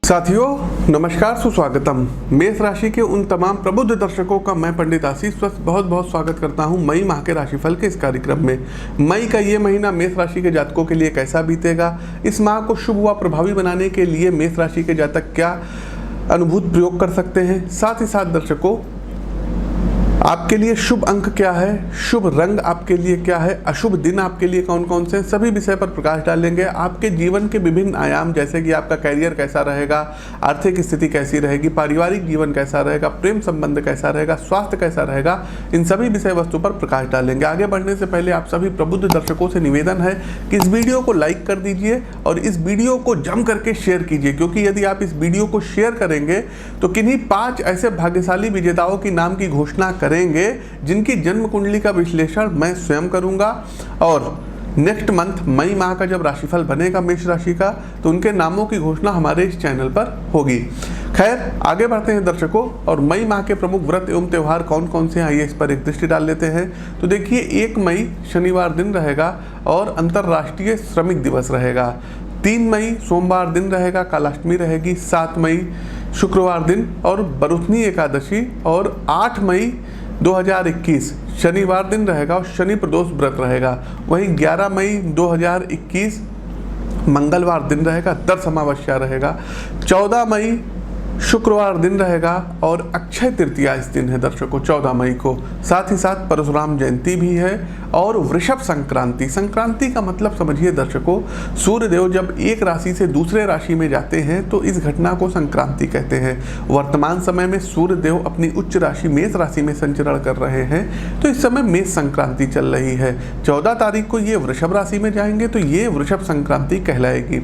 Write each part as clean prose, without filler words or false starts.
साथियों नमस्कार, सुस्वागतम। मेष राशि के उन तमाम प्रबुद्ध दर्शकों का मैं पंडित आशीष वत्स बहुत बहुत स्वागत करता हूं मई माह के राशिफल के इस कार्यक्रम में। मई का ये महीना मेष राशि के जातकों के लिए कैसा बीतेगा, इस माह को शुभ व प्रभावी बनाने के लिए मेष राशि के जातक क्या अनुभूत प्रयोग कर सकते हैं, साथ ही साथ दर्शकों आपके लिए शुभ अंक क्या है, शुभ रंग आपके लिए क्या है, अशुभ दिन आपके लिए कौन कौन से, सभी विषय पर प्रकाश डालेंगे। आपके जीवन के विभिन्न आयाम जैसे कि आपका कैरियर कैसा रहेगा, आर्थिक स्थिति कैसी रहेगी, पारिवारिक जीवन कैसा रहेगा, प्रेम संबंध कैसा रहेगा, स्वास्थ्य कैसा रहेगा, इन सभी विषय वस्तु पर प्रकाश डालेंगे। आगे बढ़ने से पहले आप सभी प्रबुद्ध दर्शकों से निवेदन है कि इस वीडियो को लाइक कर दीजिए और इस वीडियो को जम करके शेयर कीजिए, क्योंकि यदि आप इस वीडियो को शेयर करेंगे तो किन्हीं 5 ऐसे भाग्यशाली विजेताओं की नाम की घोषणा करेंगे जिनकी जन्म कुंडली का विश्लेषण मैं स्वयं करूंगा। और नेक्स्ट मंथ मई माह का जब राशिफल बनेगा मेष राशि का तो उनके नामों की घोषणा हमारे इस चैनल पर होगी। खैर आगे बढ़ते हैं दर्शकों, और मई माह के प्रमुख व्रत एवं त्यौहार कौन कौन से हैं आइए इस पर एक दृष्टि डाल लेते हैं। तो देखिए 1 मई शनिवार दिन रहेगा और अंतर्राष्ट्रीय श्रमिक दिवस रहेगा। 3 मई सोमवार दिन रहेगा, कालाष्टमी रहेगी। 7 मई शुक्रवार दिन और बरुथनी एकादशी, और 8 मई 2021 शनिवार दिन रहेगा और शनि प्रदोष व्रत रहेगा। वहीं 11 मई 2021 मंगलवार दिन रहेगा, दर्श अमावस्या रहेगा। 14 मई शुक्रवार दिन रहेगा और अक्षय तृतीया इस दिन है दर्शकों 14 मई को। साथ ही साथ परशुराम जयंती भी है और वृषभ संक्रांति। संक्रांति का मतलब समझिए दर्शकों, सूर्यदेव जब एक राशि से दूसरे राशि में जाते हैं तो इस घटना को संक्रांति कहते हैं। वर्तमान समय में सूर्यदेव अपनी उच्च राशि मेष राशि में संचरण कर रहे हैं, तो इस समय मेष संक्रांति चल रही है। 14 तारीख को ये वृषभ राशि में जाएंगे तो ये वृषभ संक्रांति कहलाएगी।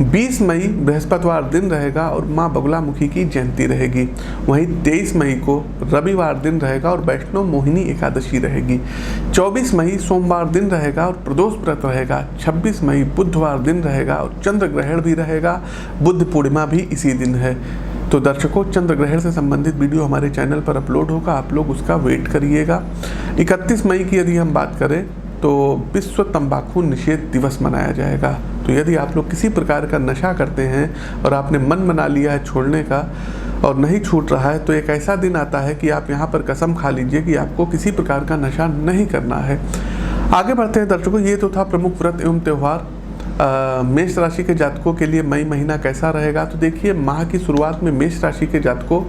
20 मई बृहस्पतिवार दिन रहेगा और माँ बगुलामुखी की जयंती रहेगी। वहीं 23 मई को रविवार दिन रहेगा और वैष्णव मोहिनी एकादशी रहेगी। 24 मई सोमवार दिन रहेगा और प्रदोष व्रत रहेगा। 26 मई बुधवार दिन रहेगा और चंद्र ग्रहण भी रहेगा। बुद्ध पूर्णिमा भी इसी दिन है। तो दर्शकों चंद्र ग्रहण से संबंधित वीडियो हमारे चैनल पर अपलोड होगा, आप लोग उसका वेट करिएगा। 31 मई की यदि हम बात करें तो विश्व तंबाकू निषेध दिवस मनाया जाएगा। तो यदि आप लोग किसी प्रकार का नशा करते हैं और आपने मन बना लिया है छोड़ने का और नहीं छूट रहा है, तो एक ऐसा दिन आता है कि आप यहाँ पर कसम खा लीजिए कि आपको किसी प्रकार का नशा नहीं करना है। आगे बढ़ते हैं दर्शकों, ये तो था प्रमुख व्रत एवं त्यौहार। मेष राशि के जातकों के लिए मई महीना कैसा रहेगा। तो देखिए माह की शुरुआत में मेष राशि के जातकों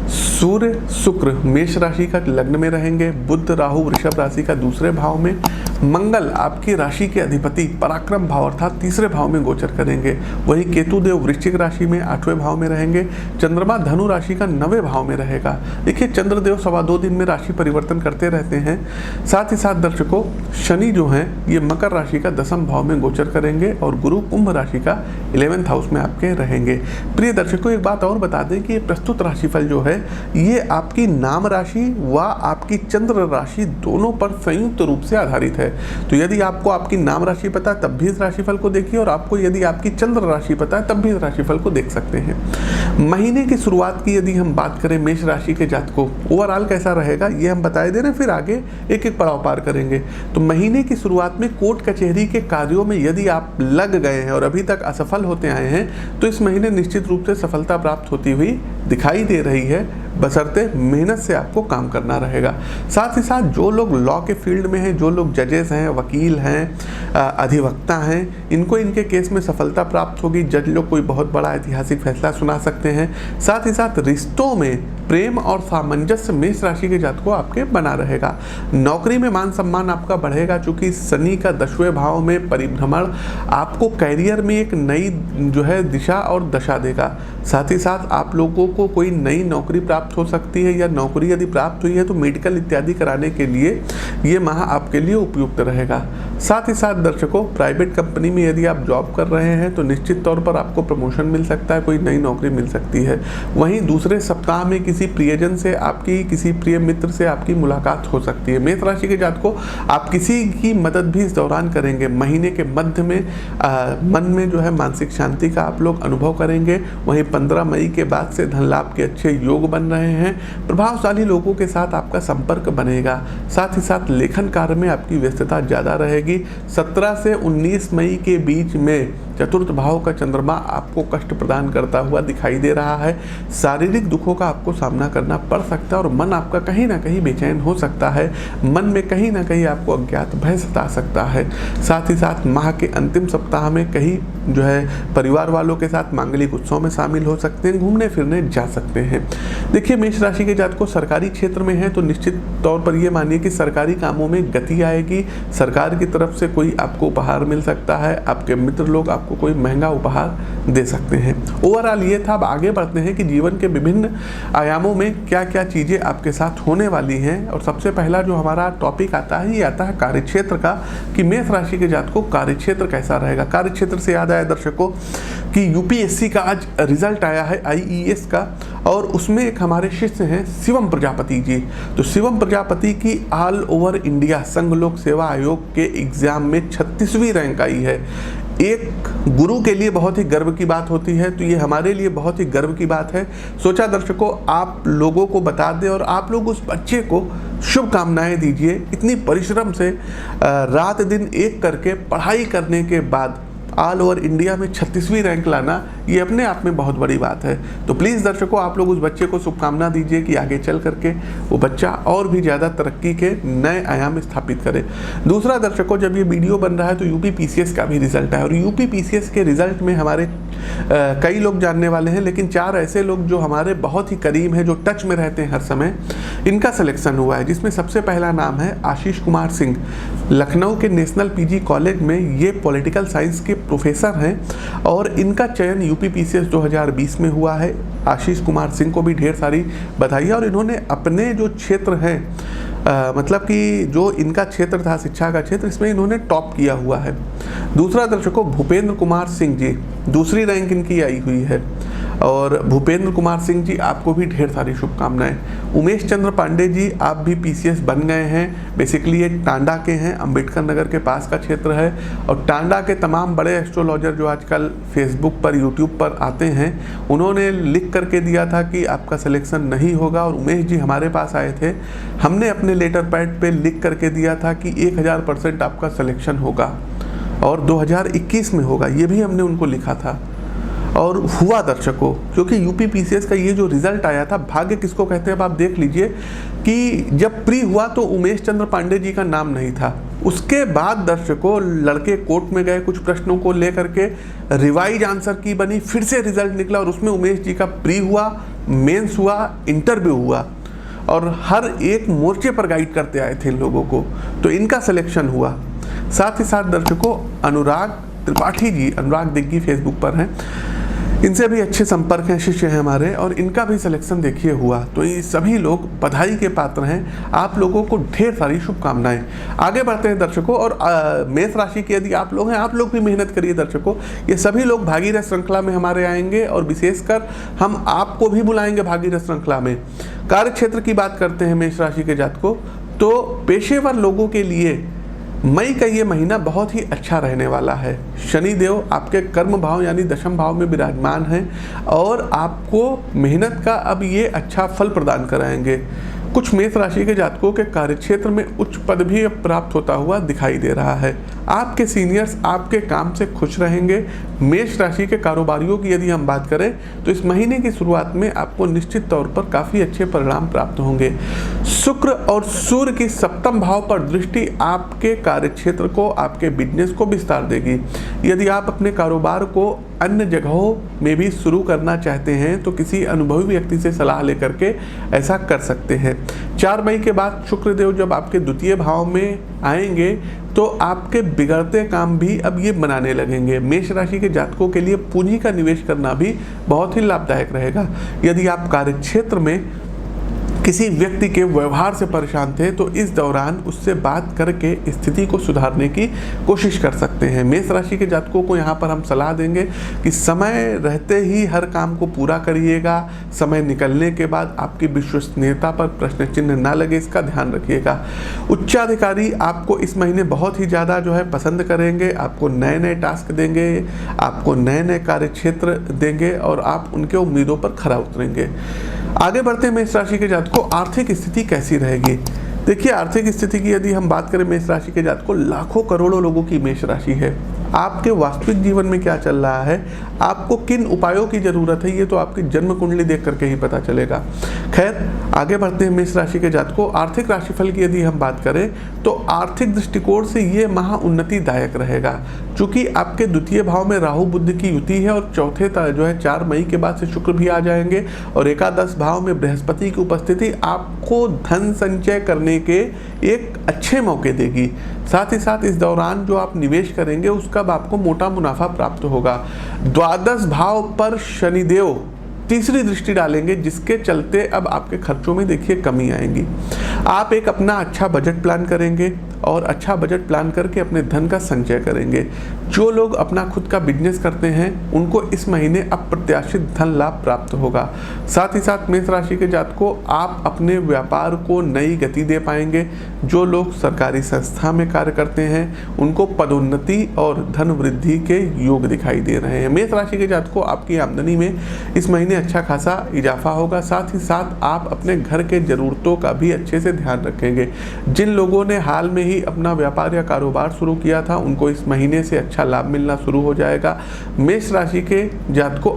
सूर्य शुक्र मेष राशि का लग्न में रहेंगे। बुध राहु वृषभ राशि का दूसरे भाव में। मंगल आपकी राशि के अधिपति पराक्रम भाव अर्थात तीसरे भाव में गोचर करेंगे। वहीं केतु देव वृश्चिक राशि में 8वें भाव में रहेंगे। चंद्रमा धनु राशि का 9वें भाव में रहेगा। देखिए चंद्रदेव 2.25 दिन में राशि परिवर्तन करते रहते हैं। साथ ही साथ दर्शकों शनि जो हैं ये मकर राशि का 10वें भाव में गोचर करेंगे और गुरु कुंभ राशि का 11वें हाउस में आपके रहेंगे। प्रिय दर्शकों एक बात और बता दें कि ये प्रस्तुत राशिफल जो है ये आपकी नाम राशि व आपकी चंद्र राशि दोनों पर संयुक्त रूप से आधारित है। तो यदि आपको आपकी नाम राशि पता है तब भी इस राशिफल को देखिए, और आपको यदि आपकी चंद्र राशि पता है तब भी इस राशिफल को देख सकते हैं। महीने की शुरुआत की यदि हम बात करें मेष राशि के जातकों ओवरऑल कैसा रहेगा ये हम बताए दे रहे हैं, फिर आगे एक एक पड़ाव पार करेंगे। तो महीने की शुरुआत में कोर्ट कचहरी के कार्यों में यदि आप लग गए हैं और अभी तक असफल होते आए हैं तो इस महीने निश्चित रूप से सफलता प्राप्त होती हुई दिखाई दे रही है, बशर्ते मेहनत से आपको काम करना रहेगा। साथ ही साथ जो लोग लॉ के फील्ड में हैं, जो लोग जजेस हैं, वकील हैं, अधिवक्ता हैं, इनको इनके केस में सफलता प्राप्त होगी। जज लोग कोई बहुत बड़ा ऐतिहासिक फैसला सुना सकते हैं। साथ ही साथ रिश्तों में प्रेम और सामंजस्य मेष राशि के जातकों आपके बना रहेगा। नौकरी में मान सम्मान आपका बढ़ेगा, चूंकि शनि का 10वें भाव में परिभ्रमण आपको कैरियर में एक नई जो है दिशा और दशा देगा। साथ ही साथ आप लोगों को कोई नई नौकरी प्राप्त हो सकती है, या नौकरी यदि प्राप्त हुई है तो मेडिकल इत्यादि कराने के लिए ये माह आपके लिए उपयुक्त रहेगा। साथ ही साथ दर्शकों प्राइवेट कंपनी में यदि आप जॉब कर रहे हैं तो निश्चित तौर पर आपको प्रमोशन मिल सकता है, कोई नई नौकरी मिल सकती है। वहीं दूसरे सप्ताह में किसी प्रियजन से आपकी, किसी प्रिय मित्र से आपकी मुलाकात हो सकती है। मेष राशि के जातकों आप किसी की मदद भी इस दौरान करेंगे। महीने के मध्य में मन में जो है मानसिक शांति का आप लोग अनुभव करेंगे। वहीं 15 मई के बाद से धन लाभ के अच्छे योग बन रहे हैं। प्रभावशाली लोगों के साथ आपका संपर्क बनेगा। साथ ही साथ लेखन कार्य में आपकी व्यस्तता ज़्यादा रहेगी। 17 से 19 मई के बीच में चतुर्थ भाव का चंद्रमा आपको कष्ट प्रदान करता हुआ दिखाई दे रहा है। शारीरिक दुखों का आपको सामना करना पड़ सकता है और मन आपका कहीं ना कहीं बेचैन हो सकता है। मन में कहीं ना कहीं आपको अज्ञात भय सता सकता है। साथ ही साथ माह के अंतिम सप्ताह में कहीं जो है परिवार वालों के साथ मांगलिक उत्सव में शामिल हो सकते हैं, घूमने फिरने जा सकते हैं। देखिए, मेष राशि के जातकों सरकारी क्षेत्र में है तो निश्चित तौर पर ये मानिए कि सरकारी कामों में गति आएगी। सरकार की तरफ से कोई आपको उपहार मिल सकता है, आपके मित्र लोग आपको कोई महंगा उपहार दे सकते हैं। ओवरऑल ये था। अब आगे बढ़ते हैं कि जीवन के विभिन्न आयामों में क्या क्या चीज़ें आपके साथ होने वाली हैं। और सबसे पहला जो हमारा टॉपिक आता है ये आता है कार्यक्षेत्र का, कि मेष राशि के जातकों कार्यक्षेत्र कैसा रहेगा। कार्यक्षेत्र से याद आया दर्शकों कि यूपीएससी का आज रिजल्ट आया है आईईएस का, और उसमें एक हमारे शिष्य हैं शिवम प्रजापति जी। तो शिवम प्रजापति की ऑल ओवर इंडिया संघ लोक सेवा आयोग के एग्जाम में 36वीं रैंक आई है। एक गुरु के लिए बहुत ही गर्व की बात होती है, तो ये हमारे लिए बहुत ही गर्व की बात है। सोचा दर्शकों आप लोगों को बता दें और आप लोग उस बच्चे को शुभकामनाएं दीजिए। इतनी परिश्रम से रात दिन एक करके पढ़ाई करने के बाद ऑल ओवर इंडिया में 36वीं रैंक लाना ये अपने आप में बहुत बड़ी बात है। तो प्लीज़ दर्शकों आप लोग उस बच्चे को शुभकामना दीजिए कि आगे चल करके वो बच्चा और भी ज़्यादा तरक्की के नए आयाम स्थापित करे। दूसरा दर्शकों, जब ये वीडियो बन रहा है तो यूपी पीसीएस का भी रिजल्ट है, और यूपी पीसीएस के रिजल्ट में हमारे कई लोग जानने वाले हैं, लेकिन 4 ऐसे लोग जो हमारे बहुत ही करीब हैं, जो टच में रहते हैं हर समय, इनका सिलेक्शन हुआ है। जिसमें सबसे पहला नाम है आशीष कुमार सिंह। लखनऊ के नेशनल पीजी कॉलेज में ये पॉलिटिकल साइंस के प्रोफेसर हैं और इनका चयन यूपी पीसीएस 2020 में हुआ है। आशीष कुमार सिंह को भी ढेर सारी बधाई, और इन्होंने अपने जो क्षेत्र हैं मतलब कि जो इनका क्षेत्र था शिक्षा का क्षेत्र, इसमें इन्होंने टॉप किया हुआ है। दूसरा दर्शकों, भूपेंद्र कुमार सिंह जी, दूसरी रैंक इनकी आई हुई है, और भूपेंद्र कुमार सिंह जी आपको भी ढेर सारी शुभकामनाएं। उमेश चंद्र पांडे जी, आप भी पीसीएस बन गए हैं। बेसिकली ये टांडा के हैं, अंबेडकर नगर के पास का क्षेत्र है, और टांडा के तमाम बड़े एस्ट्रोलॉजर जो आजकल फेसबुक पर यूट्यूब पर आते हैं, उन्होंने लिख करके दिया था कि आपका सिलेक्शन नहीं होगा, और उमेश जी हमारे पास आए थे, हमने अपने लेटर पैड पे लिख करके दिया था कि 1000% आपका सिलेक्शन होगा और 2021 में होगा, ये भी हमने उनको लिखा था और हुआ दर्शकों। क्योंकि यूपी पीसीएस का ये जो रिजल्ट आया था, भाग्य किसको कहते हैं अब आप देख लीजिए कि जब प्री हुआ तो उमेश चंद्र पांडे जी का नाम नहीं था। उसके बाद दर्शकों लड़के कोर्ट में गए, कुछ प्रश्नों को लेकर के रिवाइज आंसर की बनी, फिर से रिजल्ट निकला और उसमें उमेश जी का प्री हुआ, मेंस हुआ, इंटरव्यू हुआ, और हर एक मोर्चे पर गाइड करते आए थे इन लोगों को, तो इनका सिलेक्शन हुआ। साथ ही साथ दर्शकों अनुराग त्रिपाठी जी, अनुराग दिग्गी फेसबुक पर हैं, इनसे भी अच्छे संपर्क हैं, शिष्य हैं हमारे, और इनका भी सिलेक्शन देखिए हुआ। तो ये सभी लोग बधाई के पात्र हैं। आप लोगों को ढेर सारी शुभकामनाएं। आगे बढ़ते हैं दर्शकों, और मेष राशि के यदि आप लोग हैं, आप लोग भी मेहनत करिए दर्शकों। ये सभी लोग भागीरथ श्रृंखला में हमारे आएंगे, और विशेषकर हम आपको भी बुलाएंगे भागीरथ श्रृंखला में। कार्य क्षेत्र की बात करते हैं मेष राशि के जातकों, तो पेशेवर लोगों के लिए मई का ये महीना बहुत ही अच्छा रहने वाला है। शनिदेव आपके कर्म भाव यानी दशम भाव में विराजमान हैं, और आपको मेहनत का अब ये अच्छा फल प्रदान कराएंगे। कुछ मेष राशि के जातकों के कार्यक्षेत्र में उच्च पद भी प्राप्त होता हुआ दिखाई दे रहा है। आपके सीनियर्स आपके काम से खुश रहेंगे। मेष राशि के कारोबारियों की यदि हम बात करें तो इस महीने की शुरुआत में आपको निश्चित तौर पर काफ़ी अच्छे परिणाम प्राप्त होंगे। शुक्र और सूर्य की सप्तम भाव पर दृष्टि आपके कार्यक्षेत्र को, आपके बिजनेस को विस्तार देगी। यदि आप अपने कारोबार को अन्य जगहों में भी शुरू करना चाहते हैं तो किसी अनुभवी व्यक्ति से सलाह लेकर के ऐसा कर सकते हैं। 4 मई के बाद शुक्रदेव जब आपके द्वितीय भाव में आएंगे तो आपके बिगड़ते काम भी अब ये बनाने लगेंगे। मेष राशि के जातकों के लिए पूंजी का निवेश करना भी बहुत ही लाभदायक रहेगा। यदि आप कार्यक्षेत्र में किसी व्यक्ति के व्यवहार से परेशान थे तो इस दौरान उससे बात करके स्थिति को सुधारने की कोशिश कर सकते हैं। मेष राशि के जातकों को यहाँ पर हम सलाह देंगे कि समय रहते ही हर काम को पूरा करिएगा। समय निकलने के बाद आपकी विश्वसनीयता पर प्रश्न चिन्ह ना लगे, इसका ध्यान रखिएगा। उच्चाधिकारी आपको इस महीने बहुत ही ज़्यादा जो है पसंद करेंगे, आपको नए नए टास्क देंगे, आपको नए नए कार्य क्षेत्र देंगे और आप उनके उम्मीदों पर खरा उतरेंगे। आगे बढ़ते हैं मेष राशि के जातकों, आर्थिक स्थिति कैसी रहेगी। देखिए आर्थिक स्थिति की यदि हम बात करें मेष राशि के जातकों, लाखों करोड़ों लोगों की मेष राशि है। आपके वास्तविक जीवन में क्या चल रहा है, आपको किन उपायों की जरूरत है, ये तो आपकी जन्म कुंडली देख करके ही पता चलेगा। खैर, आगे बढ़ते हैं मेष राशि के जातकों। आर्थिक राशिफल की यदि हम बात करें तो आर्थिक दृष्टिकोण से ये माह उन्नतिदायक रहेगा, क्योंकि आपके द्वितीय भाव में राहु बुध की युति है और चौथे जो है 4 मई के बाद से शुक्र भी आ जाएंगे और एकादश भाव में बृहस्पति की उपस्थिति आपको धन संचय करने के एक अच्छे मौके देगी। साथ ही साथ इस दौरान जो आप निवेश करेंगे उसका आपको मोटा मुनाफा प्राप्त होगा। द्वादश भाव पर शनिदेव तीसरी दृष्टि डालेंगे, जिसके चलते अब आपके खर्चों में देखिए कमी आएगी। आप एक अपना अच्छा बजट प्लान करेंगे और अच्छा बजट प्लान करके अपने धन का संचय करेंगे। जो लोग अपना खुद का बिजनेस करते हैं उनको इस महीने अप्रत्याशित धन लाभ प्राप्त होगा। साथ ही साथ मेष राशि के जातकों, आप अपने व्यापार को नई गति दे पाएंगे। जो लोग सरकारी संस्था में कार्य करते हैं उनको पदोन्नति और धन वृद्धि के योग दिखाई दे रहे हैं। मेष राशि के जातकों, आपकी आमदनी में इस महीने अच्छा खासा इजाफा होगा। साथ ही साथ आप अपने घर के जरूरतों का भी अच्छे से ध्यान रखेंगे। जिन लोगों ने हाल में ही अपना व्यापार या कारोबार शुरू किया था उनको इस महीने से अच्छा लाभ मिलना शुरू हो जाएगा। मेष राशि के जातकों,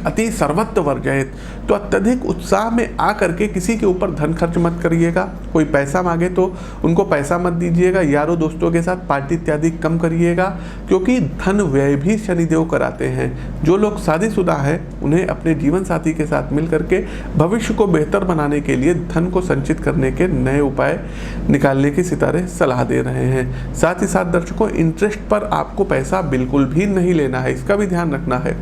अति सर्वत्र वर्जयित, तो अत्यधिक उत्साह में आकर के किसी के ऊपर धन खर्च मत करिएगा। कोई पैसा मांगे तो उनको पैसा मत दीजिएगा। यारों दोस्तों के साथ पार्टी इत्यादि कम करिएगा, क्योंकि धन व्यय भी शनिदेव कराते हैं। जो लोग शादीशुदा हैं उन्हें अपने जीवन साथी के साथ मिल करके भविष्य को बेहतर बनाने के लिए धन को संचित करने के नए उपाय निकालने की सितारे सलाह दे रहे हैं। साथ ही साथ दर्शकों, इंटरेस्ट पर आपको पैसा बिल्कुल भी नहीं लेना है, इसका भी ध्यान रखना है।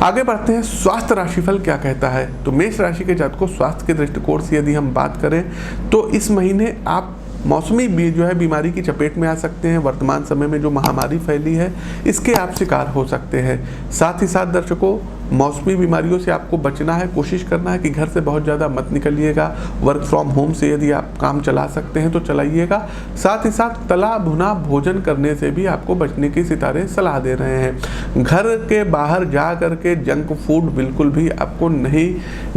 आगे बढ़ते हैं, स्वास्थ्य राशिफल क्या कहता है। तो मेष राशि के जातकों, स्वास्थ्य के दृष्टिकोण से यदि हम बात करें तो इस महीने आप मौसमी बीमारी की चपेट में आ सकते हैं। वर्तमान समय में जो महामारी फैली है इसके आप शिकार हो सकते हैं। साथ ही साथ दर्शकों, मौसमी बीमारियों से आपको बचना है। कोशिश करना है कि घर से बहुत ज़्यादा मत निकलिएगा। वर्क फ्रॉम होम से यदि आप काम चला सकते हैं तो चलाइएगा। साथ ही साथ तला भुना भोजन करने से भी आपको बचने की सितारे सलाह दे रहे हैं। घर के बाहर जा करके जंक फूड बिल्कुल भी आपको नहीं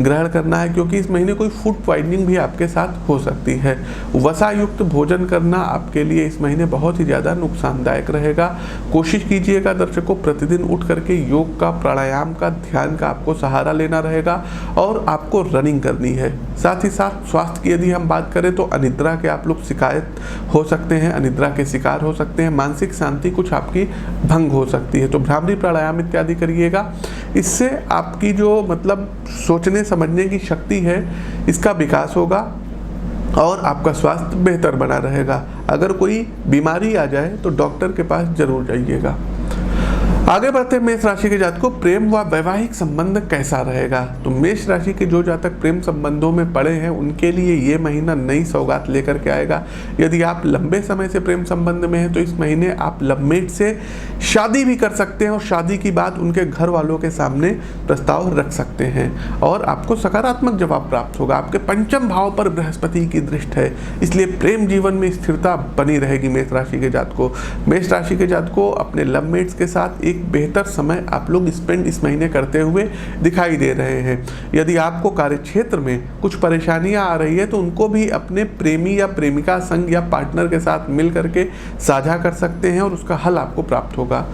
ग्रहण करना है, क्योंकि इस महीने कोई फूड पॉइजनिंग भी आपके साथ हो सकती है। वसायुक्त भोजन करना आपके लिए इस महीने बहुत ही ज़्यादा नुकसानदायक रहेगा। कोशिश कीजिएगा दर्शकों, प्रतिदिन उठ करके योग का, प्राणायाम का, ध्यान का आपको सहारा लेना रहेगा और आपको रनिंग करनी है। साथ ही साथ स्वास्थ्य की यदि हम बात करें तो अनिद्रा के आप लोग शिकायत हो सकते हैं, अनिद्रा के शिकार हो सकते हैं। मानसिक शांति कुछ आपकी भंग हो सकती है, तो भ्रामरी प्राणायाम इत्यादि करिएगा। इससे आपकी जो सोचने समझने की शक्ति है इसका विकास होगा और आपका स्वास्थ्य बेहतर बना रहेगा। अगर कोई बीमारी आ जाए तो डॉक्टर के पास जरूर जाइएगा। आगे बढ़ते हैं, मेष राशि के जातकों, प्रेम व वैवाहिक संबंध कैसा रहेगा। तो मेष राशि के जो जातक प्रेम संबंधों में पड़े हैं उनके लिए ये महीना नई सौगात लेकर के आएगा। यदि आप लंबे समय से प्रेम संबंध में हैं तो इस महीने आप लवमेट से शादी भी कर सकते हैं और शादी की बात उनके घर वालों के सामने प्रस्ताव रख सकते हैं और आपको सकारात्मक जवाब प्राप्त होगा। आपके पंचम भाव पर बृहस्पति की दृष्टि है, इसलिए प्रेम जीवन में स्थिरता बनी रहेगी। मेष राशि के जातकों, मेष राशि के जातकों, अपने लवमेट्स के साथ एक बेहतर समय आप लोग स्पेंड इस महीने करते हुए दिखाई दे रहे हैं। यदि आपको कार्यक्षेत्र में कुछ परेशानियां आ रही है तो उनको भी अपने प्रेमी या प्रेमिका संग या पार्टनर के साथ मिल करके साझा कर सकते हैं और उसका हल आपको प्राप्त होगा।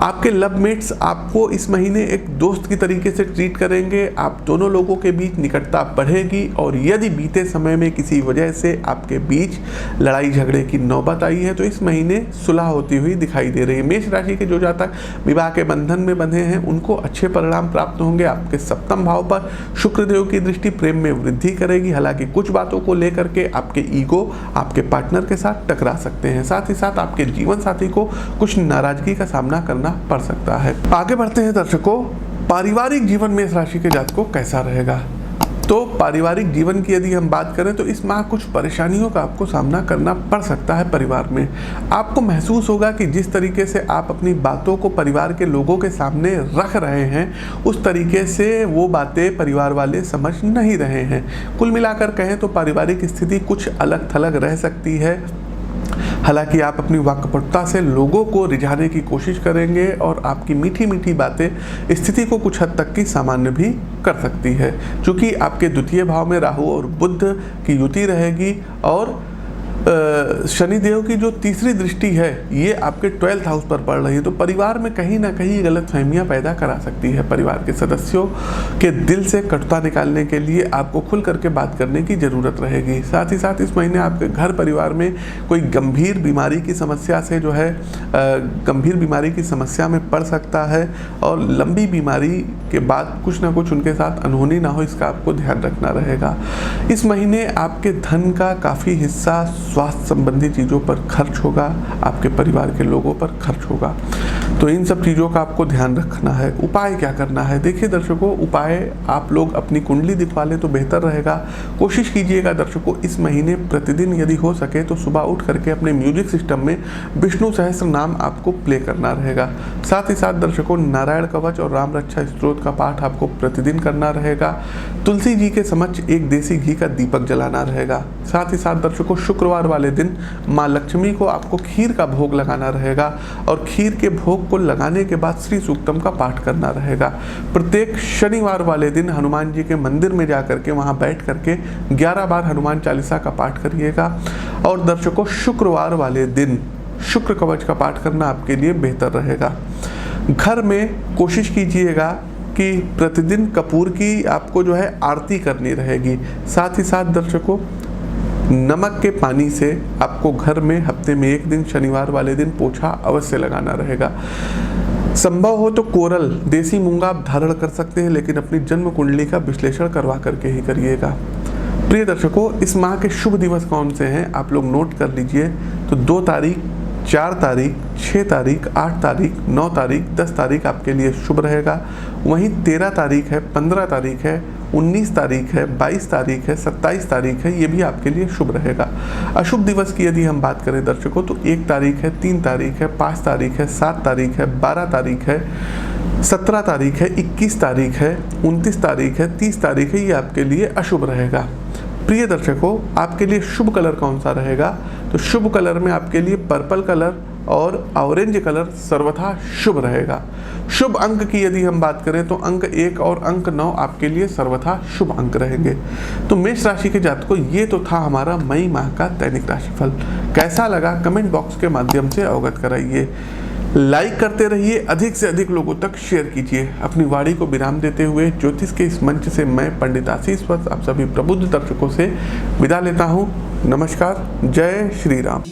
आपके लवमेट्स आपको इस महीने एक दोस्त की तरीके से ट्रीट करेंगे। आप दोनों लोगों के बीच निकटता बढ़ेगी और यदि बीते समय में किसी वजह से आपके बीच लड़ाई झगड़े की नौबत आई है तो इस महीने सुलह होती हुई दिखाई दे रही है। मेष राशि के जो जातक विवाह के बंधन में बंधे हैं उनको अच्छे परिणाम प्राप्त होंगे। आपके सप्तम भाव पर शुक्रदेव की दृष्टि प्रेम में वृद्धि करेगी। हालांकि कुछ बातों को लेकर के आपके ईगो आपके पार्टनर के साथ टकरा सकते हैं। साथ ही साथ आपके जीवन साथी को कुछ नाराजगी का सामना करना पड़ सकता है। आगे बढ़ते हैं दर्शकों, पारिवारिक जीवन मेष राशि के जातकों कैसा रहेगा। तो पारिवारिक जीवन की यदि हम बात करें तो इस माह कुछ परेशानियों का आपको सामना करना पड़ सकता है। परिवार में आपको महसूस होगा कि जिस तरीके से आप अपनी बातों को परिवार के लोगों के सामने रख रहे हैं उस तरीके से वो बातें परिवार वाले समझ नहीं रहे हैं। कुल मिलाकर कहें तो पारिवारिक स्थिति कुछ अलग थलग रह सकती है। हालांकि आप अपनी वाक्पटुता से लोगों को रिझाने की कोशिश करेंगे और आपकी मीठी मीठी बातें स्थिति को कुछ हद तक की सामान्य भी कर सकती है। चूँकि आपके द्वितीय भाव में राहु और बुध की युति रहेगी और शनिदेव की जो तीसरी दृष्टि है ये आपके 12th हाउस पर पड़ रही है, तो परिवार में कहीं ना कहीं गलत फहमियाँ पैदा करा सकती है। परिवार के सदस्यों के दिल से कटुता निकालने के लिए आपको खुल करके बात करने की ज़रूरत रहेगी। साथ ही साथ इस महीने आपके घर परिवार में कोई गंभीर बीमारी की समस्या से जो है गंभीर बीमारी की समस्या में पड़ सकता है, और लंबी बीमारी के बाद कुछ ना कुछ उनके साथ अनहोनी ना हो, इसका आपको ध्यान रखना रहेगा। इस महीने आपके धन का काफ़ी हिस्सा स्वास्थ्य संबंधी चीज़ों पर खर्च होगा, आपके परिवार के लोगों पर खर्च होगा, तो इन सब चीज़ों का आपको ध्यान रखना है। उपाय क्या करना है? देखिए दर्शकों, उपाय आप लोग अपनी कुंडली दिखवा लें तो बेहतर रहेगा। कोशिश कीजिएगा दर्शकों, इस महीने प्रतिदिन यदि हो सके तो सुबह उठ करके अपने म्यूजिक सिस्टम में विष्णु सहस्त्र नाम आपको प्ले करना रहेगा। साथ ही साथ दर्शकों, नारायण कवच और राम रक्षा स्तोत्र का पाठ आपको प्रतिदिन करना रहेगा। तुलसी जी के समक्ष एक देसी घी का दीपक जलाना रहेगा। साथ ही साथ दर्शकों, शुक्रवार वाले दिन माँ लक्ष्मी को आपको खीर का भोग लगाना रहेगा, और खीर के भोग को लगाने के बाद श्री सूक्तम का पाठ करना रहेगा। प्रत्येक शनिवार वाले दिन हनुमान जी के मंदिर में जाकर के वहाँ बैठ करके 11 बार हनुमान चालीसा का पाठ करिएगा। और दर्शकों, शुक्रवार वाले दिन शुक्र कवच का पाठ करना आपके लिए बेहतर रहेगा। घर में कोशिश कीजिएगा कि प्रतिदिन कपूर की आपको जो है आरती करनी रहेगी। साथ ही साथ दर्शकों, नमक के पानी से आपको घर में हफ्ते में एक दिन शनिवार वाले दिन पोछा अवश्य लगाना रहेगा। संभव हो तो कोरल देसी मूंगा आप धारण कर सकते हैं, लेकिन अपनी जन्म कुंडली का विश्लेषण करवा करके ही करिएगा। प्रिय दर्शकों, इस माह के शुभ दिवस कौन से हैं आप लोग नोट कर लीजिए। तो 2 तारीख, 4 तारीख, 6 तारीख, 8 तारीख, 9 तारीख, 10 तारीख आपके लिए शुभ रहेगा। वहीं 13 तारीख है, 15 तारीख है, 19 तारीख है, 22 तारीख है, 27 तारीख है, ये भी आपके लिए शुभ रहेगा। अशुभ दिवस की यदि हम बात करें दर्शकों, तो 1 तारीख है, 3 तारीख है, 5 तारीख है, 7 तारीख है, 12 तारीख है, 17 तारीख है, 21 तारीख है, 29 तारीख है, 30 तारीख है, ये आपके लिए अशुभ रहेगा। प्रिय दर्शकों, आपके लिए शुभ कलर कौन सा रहेगा? तो शुभ कलर में आपके लिए पर्पल कलर और ऑरेंज कलर सर्वथा शुभ रहेगा। शुभ अंक की यदि हम बात करें तो अंक 1 और अंक 9 आपके लिए सर्वथा शुभ अंक रहेंगे। तो मेष राशि के जातकों, ये तो था हमारा मई माह का दैनिक राशिफल। कैसा लगा कमेंट बॉक्स के माध्यम से अवगत कराइए। लाइक करते रहिए, अधिक से अधिक लोगों तक शेयर कीजिए। अपनी वाणी को विराम देते हुए ज्योतिष के इस मंच से मैं पंडित आशीष वत्स आप सभी प्रबुद्ध दर्शकों से विदा लेता हूँ। नमस्कार, जय श्री राम।